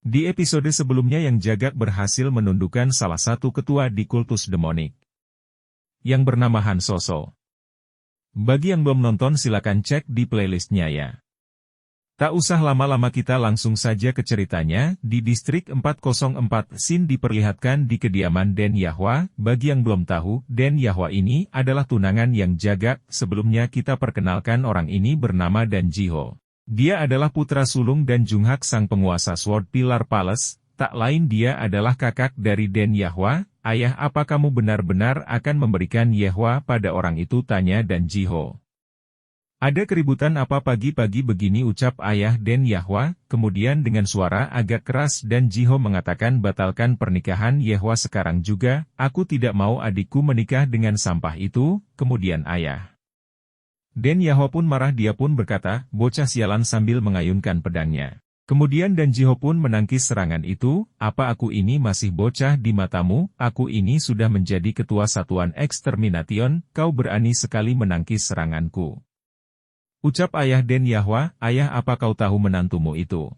Di episode sebelumnya yang Jagak berhasil menundukkan salah satu ketua di kultus demonik, yang bernama Han Soso. Bagi yang belum nonton silakan cek di playlistnya ya. Tak usah lama-lama kita langsung saja ke ceritanya. Di distrik 404 Sin diperlihatkan di kediaman Den Yahwa. Bagi yang belum tahu, Den Yahwa ini adalah tunangan yang Jagak. Sebelumnya kita perkenalkan orang ini bernama Dan Jiho. Dia adalah putra sulung Dan Junghak sang penguasa Sword Pillar Palace. Tak lain dia adalah kakak dari Den Yahwa. Ayah, apa kamu benar-benar akan memberikan Yahwa pada orang itu, tanya Dan Jiho. Ada keributan apa pagi-pagi begini, ucap ayah Den Yahwa. Kemudian dengan suara agak keras Dan Jiho mengatakan, batalkan pernikahan Yahwa sekarang juga. Aku tidak mau adikku menikah dengan sampah itu. Kemudian ayah Den Yahwa pun marah, dia pun berkata, bocah sialan, sambil mengayunkan pedangnya. Kemudian Dan Jiho pun menangkis serangan itu. Apa aku ini masih bocah di matamu? Aku ini sudah menjadi ketua satuan ekstermination, kau berani sekali menangkis seranganku. Ucap ayah Den Yahwa, ayah, apa kau tahu menantumu itu?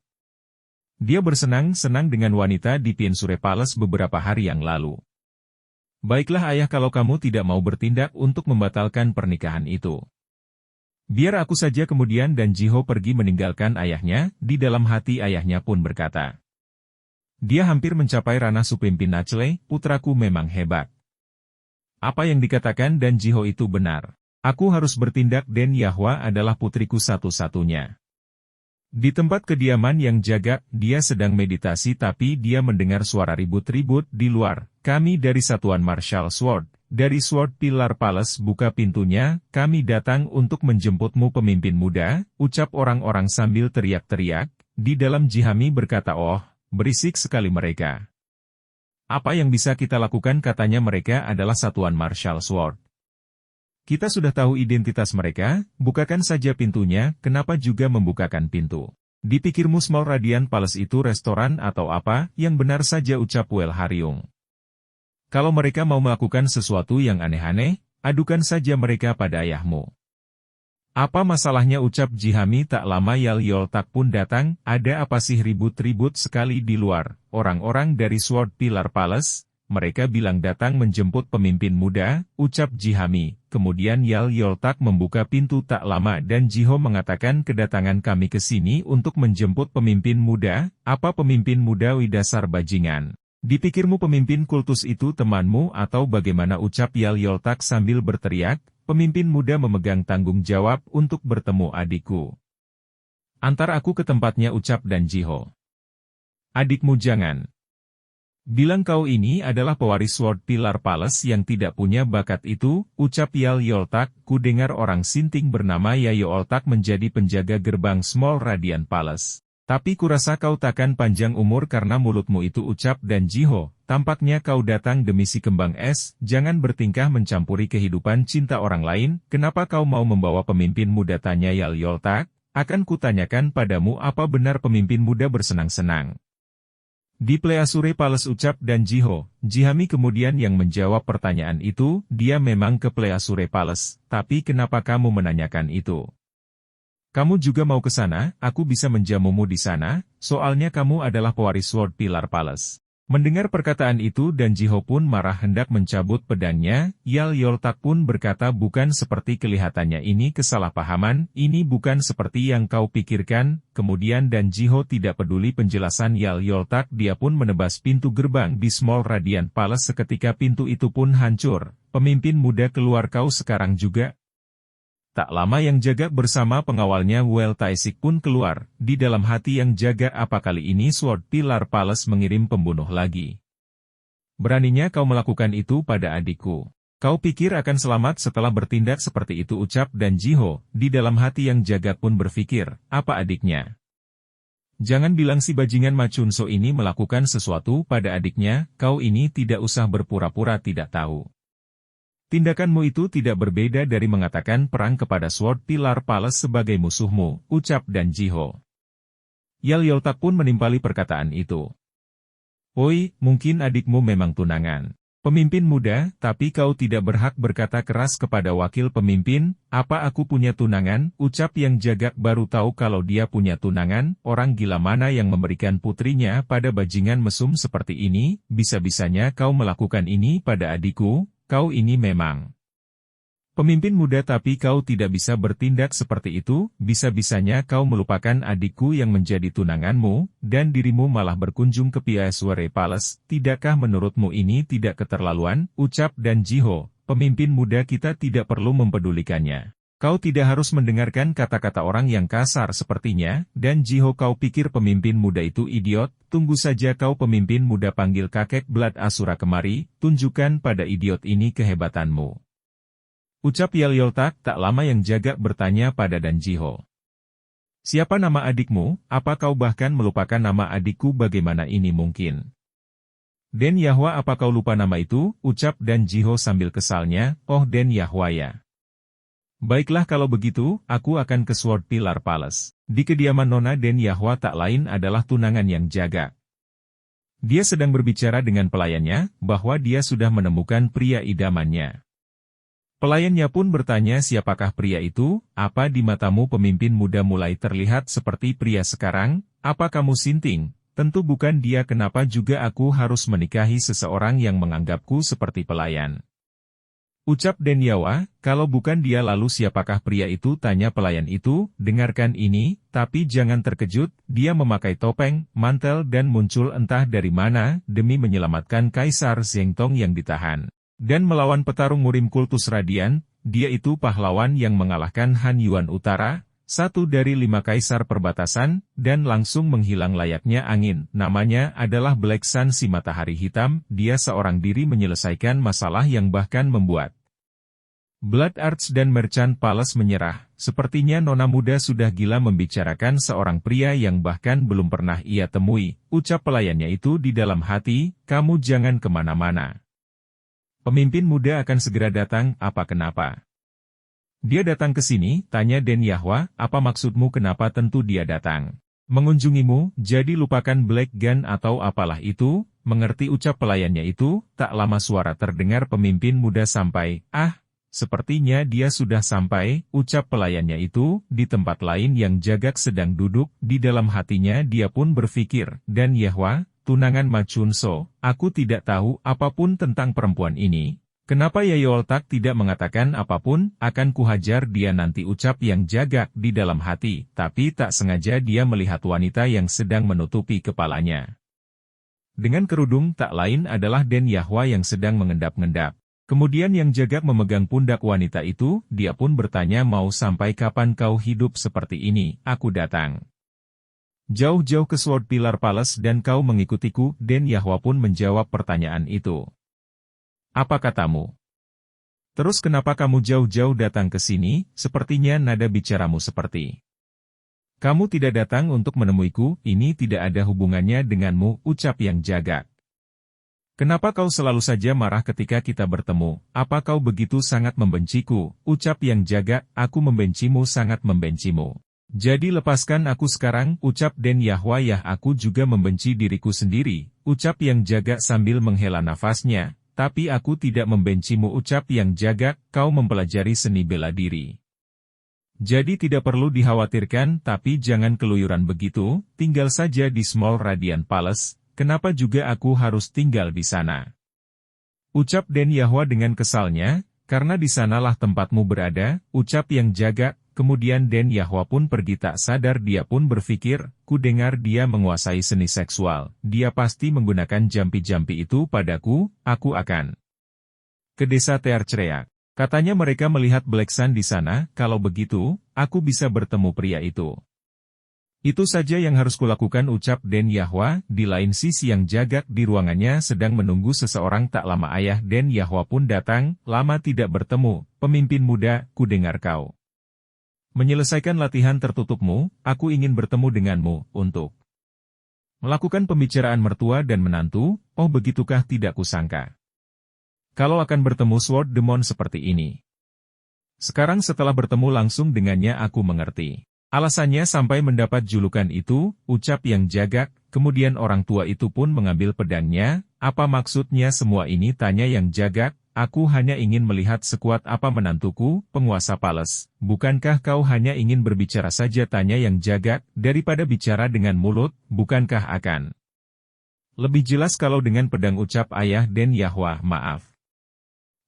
Dia bersenang-senang dengan wanita di Pinsure Palace beberapa hari yang lalu. Baiklah ayah, kalau kamu tidak mau bertindak untuk membatalkan pernikahan itu, biar aku saja. Kemudian Dan Jiho pergi meninggalkan ayahnya. Di dalam hati ayahnya pun berkata, dia hampir mencapai ranah Supimpin Nachle, putraku memang hebat. Apa yang dikatakan Dan Jiho itu benar. Aku harus bertindak, Den Yahwa adalah putriku satu-satunya. Di tempat kediaman yang Jagak, dia sedang meditasi tapi dia mendengar suara ribut-ribut di luar. Kami dari Satuan Martial Sword, dari Sword Pillar Palace, buka pintunya, kami datang untuk menjemputmu pemimpin muda, ucap orang-orang sambil teriak-teriak. Di dalam Jihami berkata, oh, berisik sekali mereka. Apa yang bisa kita lakukan, katanya mereka adalah Satuan Martial Sword. Kita sudah tahu identitas mereka, bukakan saja pintunya, kenapa juga membukakan pintu? Dipikirmu Small Radiant Palace itu restoran atau apa? Yang benar saja, ucap Wel Haryung. Kalau mereka mau melakukan sesuatu yang aneh-aneh, adukan saja mereka pada ayahmu. Apa masalahnya, ucap Jihami. Tak lama Yal Yoltak pun datang. Ada apa sih ribut-ribut sekali di luar? Orang-orang dari Sword Pillar Palace, mereka bilang datang menjemput pemimpin muda, ucap Jihami. Kemudian Yal Yoltak membuka pintu tak lama Dan Jiho mengatakan, kedatangan kami ke sini untuk menjemput pemimpin muda. Apa pemimpin muda? Wih, dasar bajingan. Dipikirmu pemimpin kultus itu temanmu atau bagaimana, ucap Yal Yoltak sambil berteriak. Pemimpin muda memegang tanggung jawab untuk bertemu adikku. Antar aku ke tempatnya, ucap Dan Jiho. Adikmu jangan bilang kau ini adalah pewaris Sword Pillar Palace yang tidak punya bakat itu, ucap Yal Yoltak. Ku dengar orang Sinting bernama Yayo Oltak menjadi penjaga gerbang Small Radiant Palace. Tapi kurasa kau takkan panjang umur karena mulutmu itu, ucap Dan Jiho. Tampaknya kau datang demi si kembang es, jangan bertingkah mencampuri kehidupan cinta orang lain. Kenapa kau mau membawa pemimpin muda, tanya Yal Yoltak. Akan kutanyakan padamu, apa benar pemimpin muda bersenang-senang di Pleasure Palace, ucap Dan Jiho. Jihami kemudian yang menjawab pertanyaan itu. Dia memang ke Pleasure Palace, tapi kenapa kamu menanyakan itu? Kamu juga mau ke sana? Aku bisa menjamumu di sana, soalnya kamu adalah pewaris Sword Pillar Palace. Mendengar perkataan itu Dan Jiho pun marah hendak mencabut pedangnya. Yal Yoltak pun berkata, bukan seperti kelihatannya, ini kesalahpahaman, ini bukan seperti yang kau pikirkan. Kemudian Dan Jiho tidak peduli penjelasan Yal Yoltak, dia pun menebas pintu gerbang di Small Radiant Palace. Seketika pintu itu pun hancur. Pemimpin muda, keluar kau sekarang juga. Tak lama yang Jagak bersama pengawalnya Wel Taisik pun keluar. Di dalam hati yang Jagak, apa kali ini Sword Pillar Palace mengirim pembunuh lagi? Beraninya kau melakukan itu pada adikku. Kau pikir akan selamat setelah bertindak seperti itu, ucap Dan Jiho. Di dalam hati yang Jagak pun berpikir, apa adiknya? Jangan bilang si bajingan Macunso ini melakukan sesuatu pada adiknya, kau ini tidak usah berpura-pura tidak tahu. Tindakanmu itu tidak berbeda dari mengatakan perang kepada Sword Pillar Palace sebagai musuhmu, ucap Dan Jiho. Yal Yoltak pun menimpali perkataan itu. Oi, mungkin adikmu memang tunangan. Pemimpin muda, tapi kau tidak berhak berkata keras kepada wakil pemimpin, apa aku punya tunangan, ucap Yang Jagak baru tahu kalau dia punya tunangan, orang gila mana yang memberikan putrinya pada bajingan mesum seperti ini, bisa-bisanya kau melakukan ini pada adikku, kau ini memang pemimpin muda tapi kau tidak bisa bertindak seperti itu, bisa-bisanya kau melupakan adikku yang menjadi tunanganmu, dan dirimu malah berkunjung ke Piaswara Palace, tidakkah menurutmu ini tidak keterlaluan, ucap Dan Jiho, pemimpin muda kita tidak perlu mempedulikannya. Kau tidak harus mendengarkan kata-kata orang yang kasar sepertinya, Dan Jiho kau pikir pemimpin muda itu idiot, tunggu saja kau pemimpin muda panggil kakek Blood Asura kemari, tunjukkan pada idiot ini kehebatanmu. Ucap Yaloltak, tak lama Yang Jagak bertanya pada Dan Jiho. Siapa nama adikmu, apa kau bahkan melupakan nama adikku bagaimana ini mungkin? Den Yahwa apa kau lupa nama itu, ucap Dan Jiho sambil kesalnya, oh Den Yahwa ya. Baiklah kalau begitu, aku akan ke Sword Pillar Palace. Di kediaman Nona Den Yahwa tak lain adalah tunangan Yang Jagak. Dia sedang berbicara dengan pelayannya, bahwa dia sudah menemukan pria idamannya. Pelayannya pun bertanya siapakah pria itu, apa di matamu pemimpin muda mulai terlihat seperti pria sekarang, apa kamu sinting, tentu bukan dia kenapa juga aku harus menikahi seseorang yang menganggapku seperti pelayan. Ucap Den Yahwa, kalau bukan dia lalu siapakah pria itu tanya pelayan itu, dengarkan ini, tapi jangan terkejut, dia memakai topeng, mantel dan muncul entah dari mana, demi menyelamatkan Kaisar Zhengtong yang ditahan. Dan melawan petarung murim kultus Radian, dia itu pahlawan yang mengalahkan Han Yuan Utara, satu dari 5 kaisar perbatasan, dan langsung menghilang layaknya angin. Namanya adalah Black Sun si matahari hitam, dia seorang diri menyelesaikan masalah yang bahkan membuat Blood Arts dan Merchant Palace menyerah. Sepertinya nona muda sudah gila membicarakan seorang pria yang bahkan belum pernah ia temui, ucap pelayannya itu di dalam hati, kamu jangan kemana-mana. Pemimpin muda akan segera datang, apa kenapa? Dia datang ke sini, tanya Den Yahwa, apa maksudmu kenapa tentu dia datang? Mengunjungimu, jadi lupakan Black Gun atau apalah itu, mengerti ucap pelayannya itu, tak lama suara terdengar pemimpin muda sampai, sepertinya dia sudah sampai, ucap pelayannya itu, di tempat lain Yang Jagak sedang duduk, di dalam hatinya dia pun berpikir, Dan Yahwa, tunangan Ma Chunso, aku tidak tahu apapun tentang perempuan ini. Kenapa Yaloltak tidak mengatakan apapun, akan kuhajar dia nanti ucap Yang Jagak di dalam hati, tapi tak sengaja dia melihat wanita yang sedang menutupi kepalanya. Dengan kerudung tak lain adalah Den Yahwa yang sedang mengendap-endap. Kemudian Yang Jagak memegang pundak wanita itu, dia pun bertanya mau sampai kapan kau hidup seperti ini, aku datang jauh-jauh ke Sword Pillar Palace dan kau mengikutiku, Den Yahwa pun menjawab pertanyaan itu. Apa katamu? Terus kenapa kamu jauh-jauh datang ke sini, sepertinya nada bicaramu seperti. Kamu tidak datang untuk menemuiku, ini tidak ada hubungannya denganmu, ucap Yang Jagak. Kenapa kau selalu saja marah ketika kita bertemu, apa kau begitu sangat membenciku, ucap Yang Jagak, aku membencimu sangat membencimu. Jadi lepaskan aku sekarang, ucap Den Yahwa ya aku juga membenci diriku sendiri, ucap Yang Jagak sambil menghela nafasnya, tapi aku tidak membencimu ucap Yang Jagak, kau mempelajari seni bela diri. Jadi tidak perlu dikhawatirkan tapi jangan keluyuran begitu, tinggal saja di Small Radiant Palace, kenapa juga aku harus tinggal di sana? Ucap Den Yahwa dengan kesalnya, karena di sanalah tempatmu berada, ucap Yang Jagak. Kemudian Den Yahwa pun pergi tak sadar dia pun berpikir, ku dengar dia menguasai seni seksual, dia pasti menggunakan jampi-jampi itu padaku, aku akan ke desa Tearcreak. Katanya mereka melihat Black Sun di sana, kalau begitu, aku bisa bertemu pria itu. Itu saja yang harus kulakukan ucap Den Yahwa, di lain sisi Yang Jagak di ruangannya sedang menunggu seseorang tak lama ayah Den Yahwa pun datang, lama tidak bertemu, pemimpin muda, ku dengar kau menyelesaikan latihan tertutupmu, aku ingin bertemu denganmu, untuk melakukan pembicaraan mertua dan menantu, oh begitukah tidak kusangka. Kalau akan bertemu Sword Demon seperti ini. Sekarang setelah bertemu langsung dengannya aku mengerti. Alasannya sampai mendapat julukan itu, ucap Yang Jagak, kemudian orang tua itu pun mengambil pedangnya, Apa maksudnya semua ini, tanya Yang Jagak. Aku hanya ingin melihat sekuat apa menantuku, penguasa Pales. Bukankah kau hanya ingin berbicara saja, tanya Yang Jagak, daripada bicara dengan mulut, bukankah akan lebih jelas kalau dengan pedang, ucap Ayah Den Yahwa. Maaf,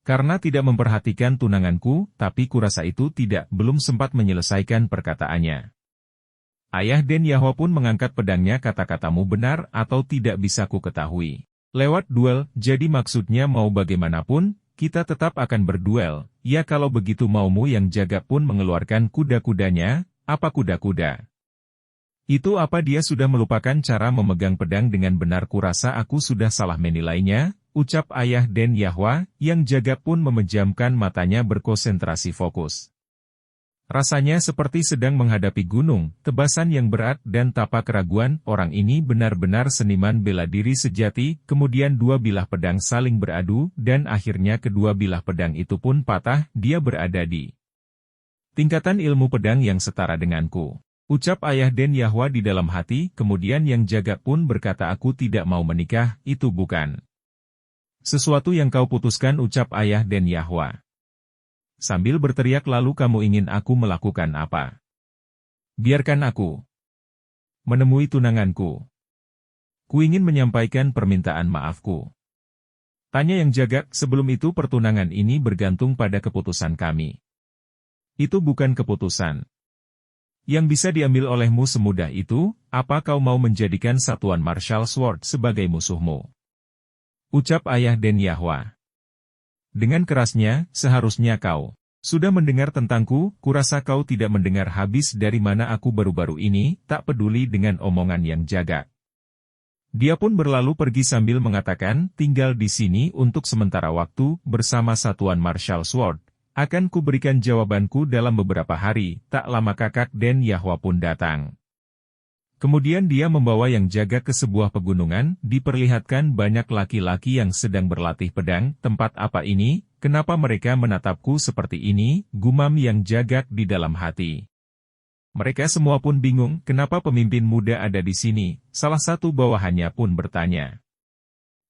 karena tidak memperhatikan tunanganku, tapi kurasa itu tidak. Belum sempat menyelesaikan perkataannya, Ayah Den Yahwa pun mengangkat pedangnya. Kata-katamu benar atau tidak bisa ku ketahui. Lewat duel, jadi maksudnya mau bagaimanapun, kita tetap akan berduel. Ya kalau begitu maumu. Yang Jagak pun mengeluarkan kuda-kudanya. Apa kuda-kuda itu? Apa dia sudah melupakan cara memegang pedang dengan benar? Kurasa aku sudah salah menilainya, ucap Ayah Den Yahwa. Yang Jagak pun memejamkan matanya berkonsentrasi fokus. Rasanya seperti sedang menghadapi gunung, tebasan yang berat dan tapak keraguan. Orang ini benar-benar seniman bela diri sejati. Kemudian dua bilah pedang saling beradu, dan akhirnya kedua bilah pedang itu pun patah. Dia berada di tingkatan ilmu pedang yang setara denganku, ucap Ayah Den Yahwa di dalam hati. Kemudian Yang Jagak pun berkata, aku tidak mau menikah, itu bukan sesuatu yang kau putuskan, ucap Ayah Den Yahwa sambil berteriak. Lalu kamu ingin aku melakukan apa? Biarkan aku menemui tunanganku. Ku ingin menyampaikan permintaan maafku, tanya Yang Jagak. Sebelum itu pertunangan ini bergantung pada keputusan kami. Itu bukan keputusan yang bisa diambil olehmu semudah itu. Apa kau mau menjadikan satuan Marshal Sword sebagai musuhmu? Ucap Ayah Den Yahwa dengan kerasnya. Seharusnya kau sudah mendengar tentangku. Kurasa kau tidak mendengar habis dari mana aku baru-baru ini. Tak peduli dengan omongan Yang Jagak, dia pun berlalu pergi sambil mengatakan, tinggal di sini untuk sementara waktu bersama satuan Marshal Sword. Akan kuberikan jawabanku dalam beberapa hari. Tak lama Kakak Den Yahwa pun datang. Kemudian dia membawa Yang Jagak ke sebuah pegunungan. Diperlihatkan banyak laki-laki yang sedang berlatih pedang. Tempat apa ini? Kenapa mereka menatapku seperti ini? Gumam Yang Jagak di dalam hati. Mereka semua pun bingung, kenapa pemimpin muda ada di sini. Salah satu bawahannya pun bertanya,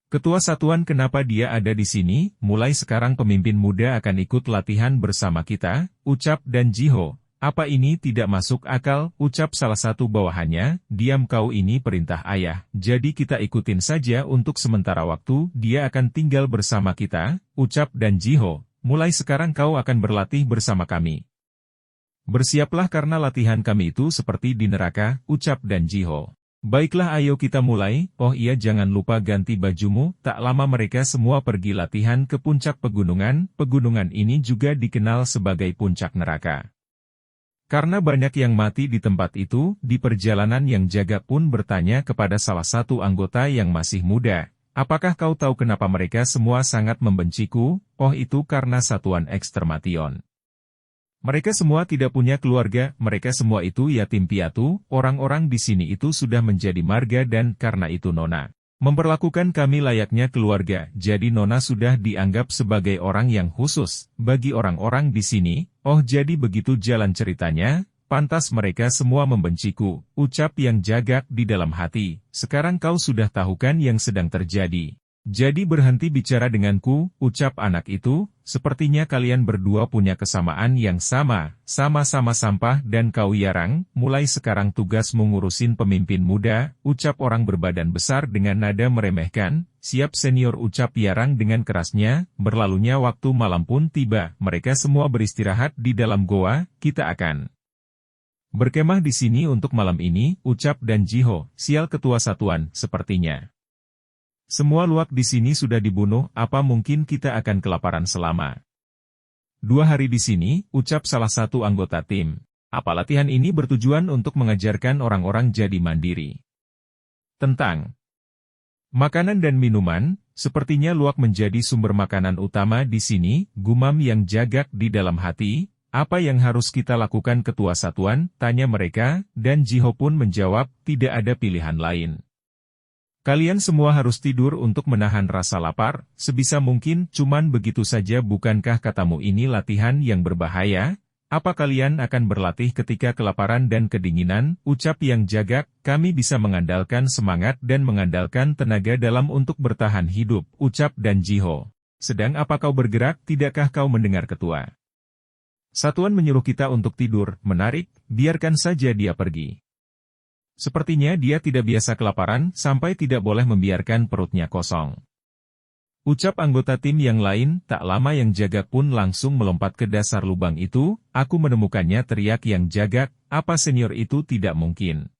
ketua satuan, kenapa dia ada di sini? Mulai sekarang pemimpin muda akan ikut latihan bersama kita, ucap Dan Jiho. Apa ini tidak masuk akal, ucap salah satu bawahannya. Diam kau, ini perintah ayah, jadi kita ikutin saja untuk sementara waktu. Dia akan tinggal bersama kita, ucap Dan Jiho. Mulai sekarang kau akan berlatih bersama kami. Bersiaplah karena latihan kami itu seperti di neraka, ucap Dan Jiho. Baiklah, ayo kita mulai. Oh iya, jangan lupa ganti bajumu. Tak lama mereka semua pergi latihan ke puncak pegunungan. Pegunungan ini juga dikenal sebagai puncak neraka, karena banyak yang mati di tempat itu. Di perjalanan Yang Jagak pun bertanya kepada salah satu anggota yang masih muda, apakah kau tahu kenapa mereka semua sangat membenciku? Oh, itu karena satuan ekstermation. Mereka semua tidak punya keluarga, mereka semua itu yatim piatu. Orang-orang di sini itu sudah menjadi marga dan karena itu Nona memperlakukan kami layaknya keluarga. Jadi Nona sudah dianggap sebagai orang yang khusus bagi orang-orang di sini. Oh, jadi begitu jalan ceritanya. Pantas mereka semua membenciku, ucap Yang Jagak di dalam hati. Sekarang kau sudah tahu kan yang sedang terjadi. Jadi berhenti bicara denganku, ucap anak itu. Sepertinya kalian berdua punya kesamaan yang sama-sama sampah dan kau Yarang. Mulai sekarang tugasmu ngurusin pemimpin muda, ucap orang berbadan besar dengan nada meremehkan. Siap senior, ucap Yarang dengan kerasnya. Berlalunya waktu malam pun tiba, mereka semua beristirahat di dalam goa. Kita akan berkemah di sini untuk malam ini, ucap Dan Jiho. Sial, ketua satuan, sepertinya semua luak di sini sudah dibunuh. Apa mungkin kita akan kelaparan selama 2 hari di sini, ucap salah satu anggota tim. Apa latihan ini bertujuan untuk mengajarkan orang-orang jadi mandiri tentang makanan dan minuman? Sepertinya luak menjadi sumber makanan utama di sini, gumam Yang Jagak di dalam hati. Apa yang harus kita lakukan, ketua satuan? Tanya mereka, dan Jiho pun menjawab, tidak ada pilihan lain. Kalian semua harus tidur untuk menahan rasa lapar, sebisa mungkin. Cuman begitu saja, bukankah katamu ini latihan yang berbahaya? Apa kalian akan berlatih ketika kelaparan dan kedinginan? Ucap Yang Jaga, kami bisa mengandalkan semangat dan mengandalkan tenaga dalam untuk bertahan hidup, ucap Dan Jiho. Sedang apa kau bergerak, tidakkah kau mendengar ketua? Satuan menyuruh kita untuk tidur, menarik, biarkan saja dia pergi. Sepertinya dia tidak biasa kelaparan, sampai tidak boleh membiarkan perutnya kosong. Ucap anggota tim yang lain, tak lama Yang Jaga pun langsung melompat ke dasar lubang itu, aku menemukannya, teriak Yang Jaga, apa senior itu tidak mungkin.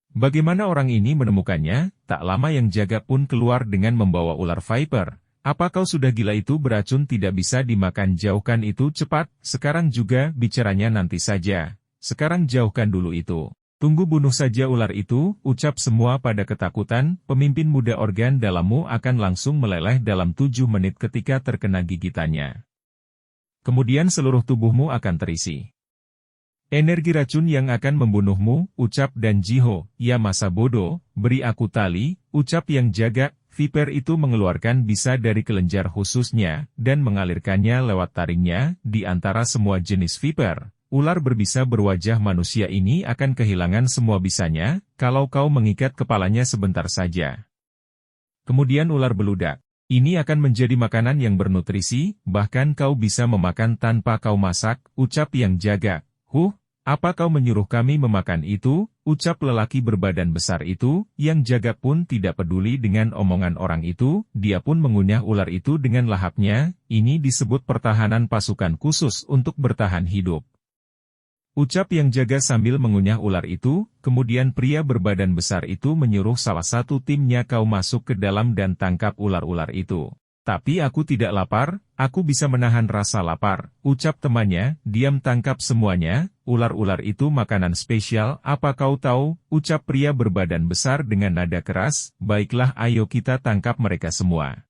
Bagaimana orang ini menemukannya? Tak lama Yang Jaga pun keluar dengan membawa ular viper. Apa kau sudah gila, itu beracun, tidak bisa dimakan, jauhkan itu cepat, sekarang juga, bicaranya nanti saja. Sekarang jauhkan dulu itu. Tunggu, bunuh saja ular itu, ucap semua pada ketakutan, pemimpin muda, organ dalammu akan langsung meleleh dalam 7 menit ketika terkena gigitannya. Kemudian seluruh tubuhmu akan terisi energi racun yang akan membunuhmu, ucap Dan Jiho. Ya masa bodoh, beri aku tali, ucap Yang Jaga. Viper itu mengeluarkan bisa dari kelenjar khususnya, dan mengalirkannya lewat taringnya, di antara semua jenis viper. Ular berbisa berwajah manusia ini akan kehilangan semua bisanya, kalau kau mengikat kepalanya sebentar saja. Kemudian ular beludak. Ini akan menjadi makanan yang bernutrisi, bahkan kau bisa memakan tanpa kau masak, ucap Yang Jaga. Apa kau menyuruh kami memakan itu? Ucap lelaki berbadan besar itu. Yang Jaga pun tidak peduli dengan omongan orang itu, dia pun mengunyah ular itu dengan lahapnya. Ini disebut pertahanan pasukan khusus untuk bertahan hidup. Ucap Yang Jaga sambil mengunyah ular itu, kemudian pria berbadan besar itu menyuruh salah satu timnya, kau masuk ke dalam dan tangkap ular-ular itu. Tapi aku tidak lapar, aku bisa menahan rasa lapar, ucap temannya, diam, tangkap semuanya, ular-ular itu makanan spesial, apa kau tahu, ucap pria berbadan besar dengan nada keras, baiklah ayo kita tangkap mereka semua.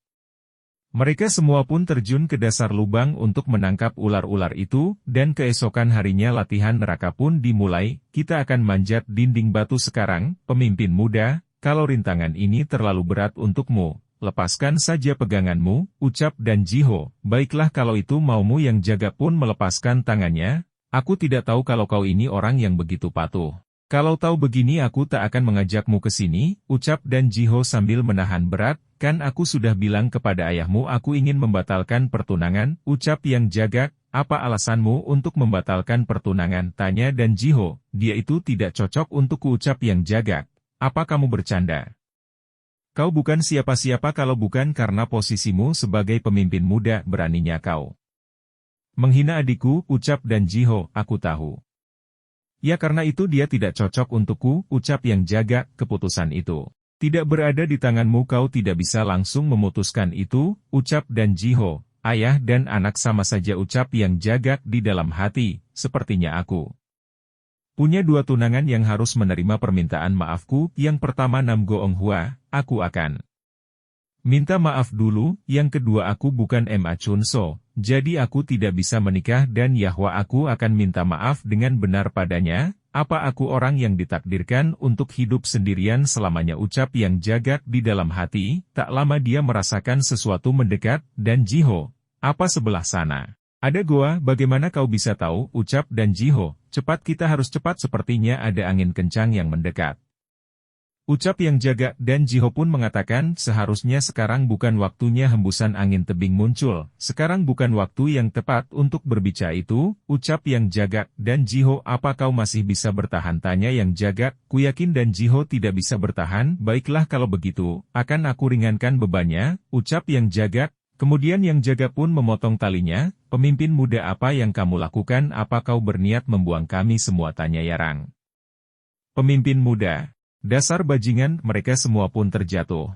Mereka semua pun terjun ke dasar lubang untuk menangkap ular-ular itu, dan keesokan harinya latihan neraka pun dimulai. Kita akan manjat dinding batu sekarang, pemimpin muda, kalau rintangan ini terlalu berat untukmu, lepaskan saja peganganmu, ucap Dan Jiho. Baiklah kalau itu maumu. Yang Jaga pun melepaskan tangannya. Aku tidak tahu kalau kau ini orang yang begitu patuh. Kalau tahu begini aku tak akan mengajakmu ke sini, ucap Dan Jiho sambil menahan berat. Kan aku sudah bilang kepada ayahmu aku ingin membatalkan pertunangan, ucap Yang Jaga. Apa alasanmu untuk membatalkan pertunangan? Tanya Dan Jiho. Dia itu tidak cocok untukku, ucap Yang Jaga. Apa kamu bercanda? Kau bukan siapa-siapa kalau bukan karena posisimu sebagai pemimpin muda, beraninya kau menghina adikku, ucap Dan Jiho. Aku tahu. Ya karena itu dia tidak cocok untukku, ucap Yang Jaga. Keputusan itu tidak berada di tanganmu, kau tidak bisa langsung memutuskan itu, ucap Dan Jiho. Ayah dan anak sama saja, ucap Yang Jaga di dalam hati, sepertinya aku punya 2 tunangan yang harus menerima permintaan maafku. Yang pertama Nam Goong Hua, aku akan minta maaf dulu. Yang kedua aku bukan Ma Chun So, jadi aku tidak bisa menikah dan Yahwa aku akan minta maaf dengan benar padanya. Apa aku orang yang ditakdirkan untuk hidup sendirian selamanya, ucap Yang Jaga di dalam hati. Tak lama dia merasakan sesuatu mendekat. Dan Jiho, apa sebelah sana ada goa? Bagaimana kau bisa tahu, ucap Dan Jiho. Cepat, kita harus cepat, sepertinya ada angin kencang yang mendekat, ucap Yang Jaga. Dan Jiho pun mengatakan, seharusnya sekarang bukan waktunya hembusan angin tebing muncul, sekarang bukan waktu yang tepat untuk berbicara itu, ucap Yang Jaga. Dan Jiho, apa kau masih bisa bertahan? Tanya Yang Jaga. Ku yakin Dan Jiho tidak bisa bertahan. Baiklah kalau begitu, akan aku ringankan bebannya, ucap Yang Jaga. Kemudian Yang Jaga pun memotong talinya. Pemimpin muda, apa yang kamu lakukan? Apa kau berniat membuang kami semua? Tanya Yarang. Pemimpin muda, dasar bajingan, mereka semua pun terjatuh.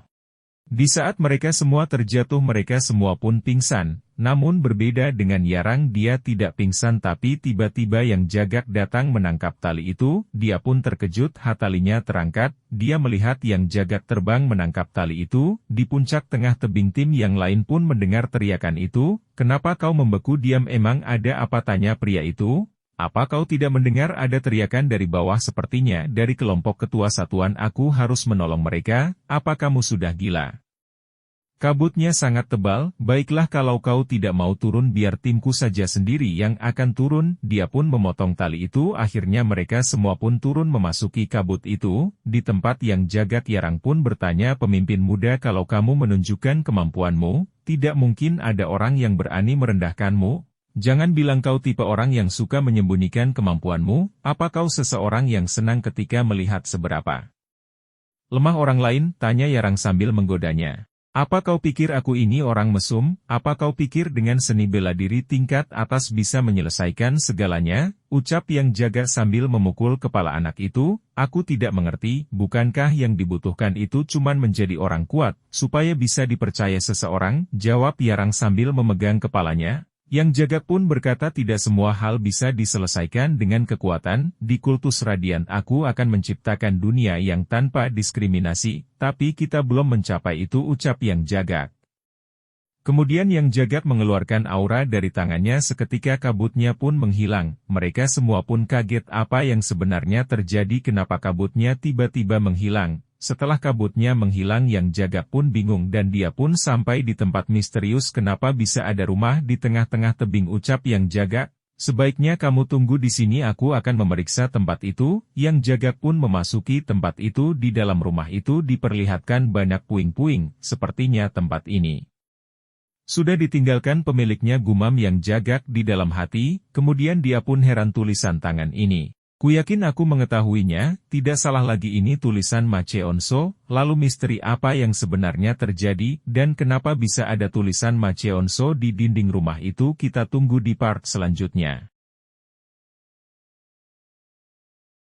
Di saat mereka semua terjatuh, mereka semua pun pingsan. Namun berbeda dengan Yarang, dia tidak pingsan tapi tiba-tiba Yang Jaga datang menangkap tali itu, dia pun terkejut, talinya terangkat, dia melihat Yang Jaga terbang menangkap tali itu, di puncak tengah tebing. Tim yang lain pun mendengar teriakan itu. Kenapa kau membeku diam? Emang ada apa? Tanya pria itu. Apa kau tidak mendengar ada teriakan dari bawah? Sepertinya dari kelompok ketua satuan. Aku harus menolong mereka. Apa kamu sudah gila? Kabutnya sangat tebal, baiklah kalau kau tidak mau turun biar timku saja sendiri yang akan turun. Dia pun memotong tali itu, akhirnya mereka semua pun turun memasuki kabut itu. Di tempat yang Jagat Yarang pun bertanya pemimpin muda, kalau kamu menunjukkan kemampuanmu, tidak mungkin ada orang yang berani merendahkanmu. Jangan bilang kau tipe orang yang suka menyembunyikan kemampuanmu. Apa kau seseorang yang senang ketika melihat seberapa lemah orang lain? Tanya Yarang sambil menggodanya. Apa kau pikir aku ini orang mesum? Apa kau pikir dengan seni bela diri tingkat atas bisa menyelesaikan segalanya? Ucap yang Jaga sambil memukul kepala anak itu. Aku tidak mengerti, bukankah yang dibutuhkan itu cuman menjadi orang kuat, supaya bisa dipercaya seseorang? Jawab Yarang sambil memegang kepalanya. Yang Jaga pun berkata, tidak semua hal bisa diselesaikan dengan kekuatan. Di kultus radian aku akan menciptakan dunia yang tanpa diskriminasi, tapi kita belum mencapai itu, ucap yang Jaga. Kemudian yang Jagat mengeluarkan aura dari tangannya, seketika kabutnya pun menghilang. Mereka semua pun kaget apa yang sebenarnya terjadi, kenapa kabutnya tiba-tiba menghilang. Setelah kabutnya menghilang, yang Jagat pun bingung dan dia pun sampai di tempat misterius. Kenapa bisa ada rumah di tengah-tengah tebing, ucap yang Jagat. Sebaiknya kamu tunggu di sini, aku akan memeriksa tempat itu. Yang Jagat pun memasuki tempat itu. Di dalam rumah itu diperlihatkan banyak puing-puing, sepertinya tempat ini sudah ditinggalkan pemiliknya, gumam yang Jagat di dalam hati. Kemudian dia pun heran, tulisan tangan ini, kuyakin aku mengetahuinya, tidak salah lagi ini tulisan Ma Cheonso. Lalu misteri apa yang sebenarnya terjadi, dan kenapa bisa ada tulisan Ma Cheonso di dinding rumah itu? Kita tunggu di part selanjutnya.